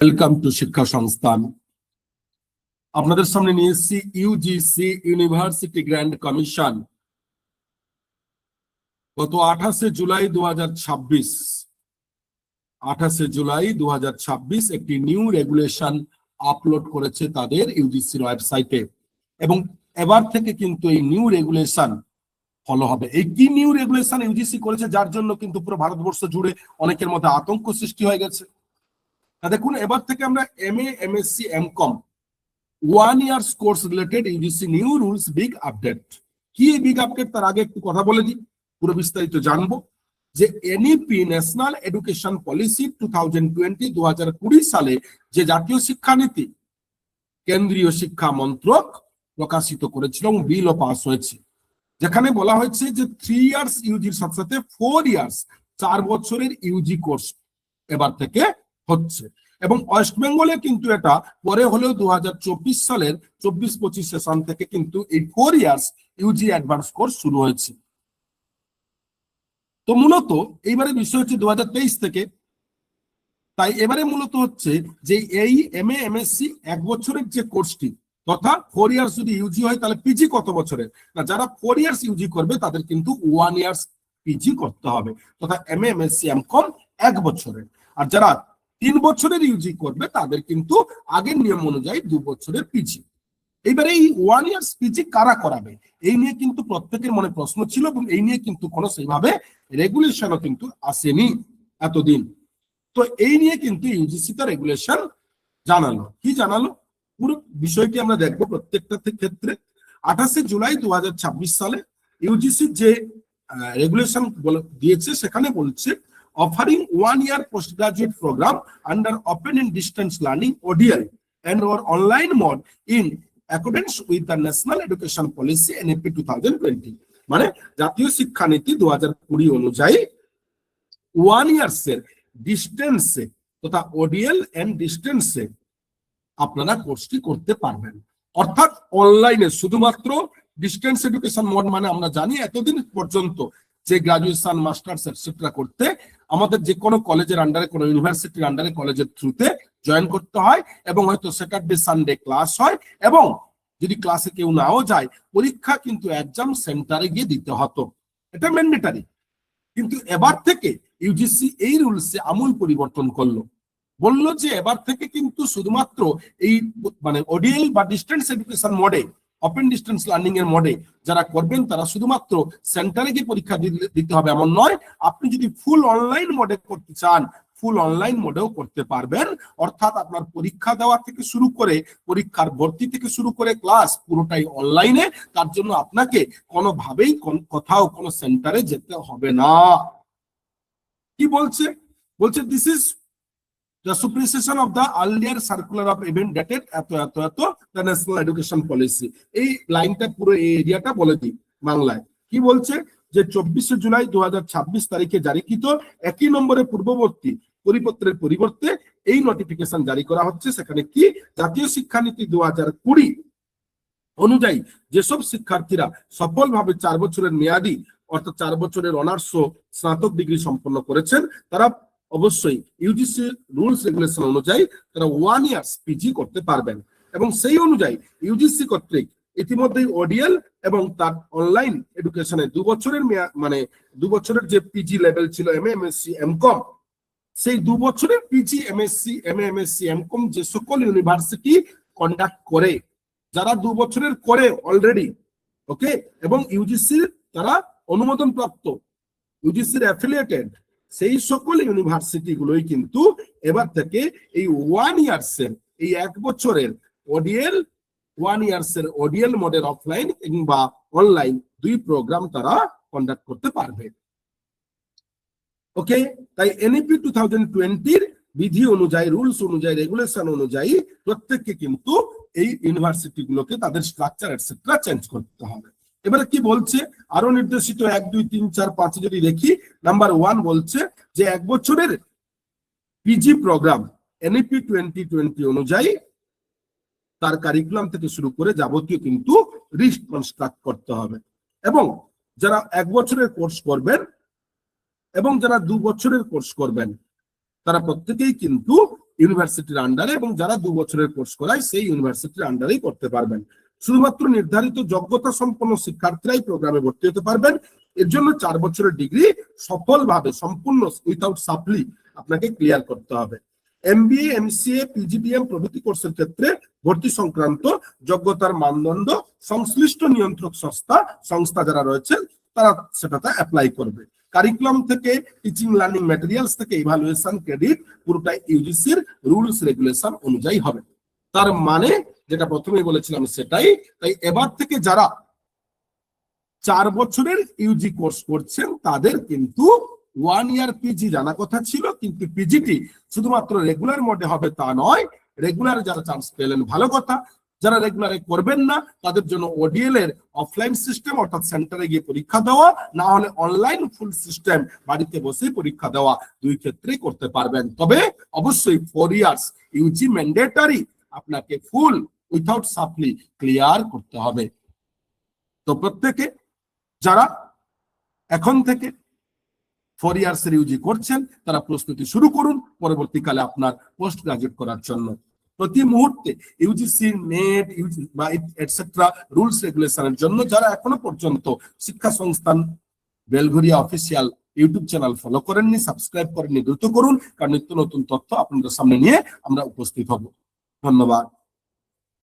Welcome to শিক্ষা সংস্থান। আপনাদের সামনে নিয়ে এসেছি ইউজিসি ইউনিভার্সিটি গ্র্যান্ড কমিশন গত 28শে জুলাই 2026 একটি নিউ রেগুলেশন আপলোড করেছে তাদের ইউজিসির ওয়েবসাইটে, এবং এবার থেকে কিন্তু এই নিউ রেগুলেশন ফলো হবে। এই কি নিউ রেগুলেশন ইউজিসি করেছে যার জন্য কিন্তু পুরো ভারতবর্ষ জুড়ে অনেকের মধ্যে আতঙ্ক সৃষ্টি হয়ে গেছে। দেখুন, এবার থেকে আমরা MA, MSc, MCom 1 years course related UGC new rules big update. কি বিগ আপডেট তার আগে একটু কথা বলে দিই, পুরো বিস্তারিত জানবো। যে NEP ন্যাশনাল এডুকেশন পলিসি 2020 সালে যে জাতীয় শিক্ষানীতি কেন্দ্রীয় শিক্ষা মন্ত্রক প্রকাশিত করেছিল এবং বিলও পাস হয়েছে, যেখানে বলা হয়েছে যে 3 ইয়ার্স ইউজির সাথে সাথে 4 ইয়ার্স 4 বছরের ইউজি কোর্স এবার থেকে হচ্ছে। এবং ওয়েস্ট বেঙ্গলে কিন্তু এটা পরে হলেও 2024 সালের 24-25 সেশন থেকে কিন্তু এই 4 ইয়ার্স ইউজি অ্যাডভান্স কোর্স শুরু হয়েছে। তো মূলত এইবারে বিষয় হচ্ছে 2023 থেকে, তাই এবারে মূলত হচ্ছে যে এই MA, MSc 1 বছরের যে কোর্সটি, তথা 4 ইয়ার্স যদি ইউজি হয় তাহলে পিজি কত বছরের না, যারা 4 ইয়ার্স ইউজি করবে তাদের কিন্তু 1 ইয়ার্স পিজি করতে হবে, তথা MA, MSc, MCom 1 বছরের। আর যারা 3 বছরের ইউজি করবে তাদের কিন্তু আগের নিয়ম অনুযায়ী 2 বছরের পিজি। এইবারে এই 1 ইয়ার্স পিজি কারা করাবে, এই নিয়ে কিন্তু প্রত্যেকের মনে প্রশ্ন ছিল, এবং এই নিয়ে কিন্তু কোনো সেইভাবে রেগুলেশনও কিন্তু আসেনি এতদিন। তো এই নিয়ে কিন্তু ইউজিসি তার রেগুলেশন জানালো। কি জানালো পুরো বিষয়টি আমরা দেখবো প্রত্যেকটা ক্ষেত্রে। 28শে জুলাই 2026 সালে ইউজিসি যে রেগুলেশন দিয়েছে সেখানে বলছে, offering 1 year postgraduate program under open and distance learning ODL and or online mode in accordance with the National Education Policy NEP 2020, মানে জাতীয় শিক্ষানীতি 2020 অনুযায়ী 1 ইয়ার্স এর ডিস্টেন্সে তথা ODL এন্ড ডিস্টেন্সে আপনারা কোর্সটি করতে পারবেন। অর্থাৎ অনলাইনে শুধুমাত্র ডিস্টেন্স এডুকেশন মোড, মানে আমরা জানি এতদিন পর্যন্ত যে গ্রাজুয়েশন, মাস্টার্স এটসেট্রা করতে আমাদের যে কোনো কলেজের আন্ডারে, কোনো ইউনিভার্সিটির আন্ডারে, কলেজের থ্রুতে জয়েন করতে হয়, এবং হয়তো স্যাটারডে সানডে ক্লাস হয়, এবং যদি ক্লাসে কেউ নাও যায় পরীক্ষা কিন্তু এক্সাম সেন্টারে গিয়ে দিতে হতো, এটা ম্যান্ডেটারি। কিন্তু এবার থেকে ইউজিসি এই রুলসে আমূল পরিবর্তন করলো, বললো যে এবার থেকে কিন্তু শুধুমাত্র এই মানে ODL বা ডিস্টেন্স এডুকেশন মোডে, ওপেন ডিস্টেন্স লার্নিং এর মোডে যারা করবেন তারা শুধুমাত্র সেন্টারে গিয়ে পরীক্ষা দিতে হবে এমন নয়। আপনি যদি ফুল অনলাইন মোডে করতে চান, ফুল অনলাইন মোডেও করতে পারবেন। অর্থাৎ আপনার পরীক্ষা দেওয়া থেকে শুরু করে পরীক্ষার ভর্তি থেকে শুরু করে ক্লাস পুরোটাই অনলাইনে। তার জন্য আপনাকে কোনোভাবেই কোথাও কোনো সেন্টারে যেতে হবে না। কি বলছে? বলছে this is the supersession of the earlier circular of event dated the national education policy। এই লাইনটা পুরো এই এরিয়াটা বলে দিই বাংলায়। কি বলছে? যে 24শে জুলাই 2026 তারিখে জারিকৃত 1 নম্বরের পূর্ববর্তী পরিপত্রের পরিবর্তে এই নোটিফিকেশন জারি করা হচ্ছে। সেখানে কি, জাতীয় শিক্ষানীতি 2020 অনুযায়ী যেসব শিক্ষার্থীরা সফলভাবে 4 বছরের মেয়াদী অর্থাৎ 4 বছরের অনার্স ও স্নাতক ডিগ্রি সম্পন্ন করেছেন, তারা অবশ্যই ইউজিসি রুলস রেগুলেশন অনুযায়ী তারা 1 ইয়ার্স পিজি করতে পারবেন। এবং সেই অনুযায়ী ইউজিসি কর্তৃক ইতিমধ্যেই ODL এবং তার অনলাইন এডুকেশনে 2 বছরের মানে 2 বছরের যে পিজি লেভেল ছিল MA, MSc, MCom, সেই 2 বছরের পিজি, MA, MSc, MCom যে সকল ইউনিভার্সিটি কন্ডাক্ট করে, যারা 2 বছরের করে অলরেডি, ওকে, এবং ইউজিসির তারা অনুমোদন প্রাপ্ত, ইউজিসির অ্যাফিলিয়েটেড, সেই সকল ইউনিভার্সিটি গুলোই কিন্তু এবার থেকে এই 1 ইয়ার্সের, এই 1 বছরের ODL, 1 ইয়ার্সের ODL মোডের অফলাইন কিংবা অনলাইন 2 প্রোগ্রাম তারা কন্ডাক্ট করতে পারবে। ওকে, তাই NEP 2020 বিধি অনুযায়ী, রুলস অনুযায়ী, রেগুলেশন অনুযায়ী প্রত্যেককে কিন্তু এই ইউনিভার্সিটি গুলোকে তাদের স্ট্রাকচার এটসেট্রা চেঞ্জ করতে হবে। এবারে কি বলছে, আরো নির্দেশিত 1, 2, 3, 4, 5 যদি দেখি, নাম্বার 1 বলছে যে 1 বছরের পিজি প্রোগ্রাম NEP 2020 অনুযায়ী তার কারিকুলাম থেকে শুরু করে যাবতীয় কিন্তু রিকনস্ট্রাক্ট করতে হবে। এবং যারা 1 বছরের কোর্স করবেন এবং যারা 2 বছরের কোর্স করবেন তারা প্রত্যেকেই কিন্তু ইউনিভার্সিটির আন্ডারে, এবং যারা 2 বছরের কোর্স করায় সেই ইউনিভার্সিটির আন্ডারেই করতে পারবেন। শুধুমাত্র নির্ধারিত যোগ্যতা সম্পন্ন শিক্ষার্থীরাই প্রোগ্রামে ভর্তি হতে পারবেন। এর জন্য 4 বছরের ডিগ্রি সফলভাবে সম্পূর্ণ উইথাউট সাপ্লি আপনাকে ক্লিয়ার করতে হবে। এমবিএ, এমসিএ, পিজিডিএম প্রভৃতি কোর্সের ক্ষেত্রে ভর্তি সংক্রান্ত যোগ্যতার মানদণ্ড সংশ্লিষ্ট নিয়ন্ত্রক সংস্থা যারা রয়েছেন তারা সেটাতে অ্যাপ্লাই করবে। কারিকুলাম থেকে, টিচিং লার্নিং ম্যাটেরিয়ালস থেকে ইভালুয়েশন, ক্রেডিট পুরোটাই ইউজিসির রুলস রেগুলেশন অনুযায়ী হবে। তার মানে যেটা প্রথমেই বলেছিলাম সেটাই। তাই এবার থেকে যারা 4 বছরের ইউজি কোর্স করছেন তাদের কিন্তু 1 ইয়ার পিজি জানা কথা ছিল, কিন্তু পিজিটি শুধুমাত্র রেগুলার মোডে হবে তা নয়। রেগুলার যারা চান্স পেলেন ভালো কথা, যারা রেগুলারে করবেন না তাদের জন্য ওডিএল এর অফলাইন সিস্টেম অর্থাৎ সেন্টারে গিয়ে পরীক্ষা দেওয়া, না হলে অনলাইন ফুল সিস্টেম বাড়িতে বসে পরীক্ষা দেওয়া, 2 ক্ষেত্রেই করতে পারবেন। তবে অবশ্যই 4 ইয়ার্স ইউজি ম্যান্ডেটরি, আপনাকে ফুল উইথাউট সাপ্লি ক্লিয়ার করতে হবে। তো প্রত্যেকে যারা এখন থেকে 4 ইয়ার্স এর ইউজি করছেন তারা প্রস্তুতি শুরু করুন পরবর্তীকালে আপনার পোস্ট গ্রাজুয়েট করার জন্য। প্রতি মুহূর্তে ইউজিসি, নেট, ইউজি বা এটসেট্রা রুলস রেগুলেশনের জন্য যারা এখনো পর্যন্ত শিক্ষা সংস্থান Belgharia official YouTube channel follow করেননি, সাবস্ক্রাইব করেননি, দ্রুত করুন, কারণ নিত্য নতুন তথ্য আপনাদের সামনে নিয়ে আমরা উপস্থিত হব। ধন্যবাদ।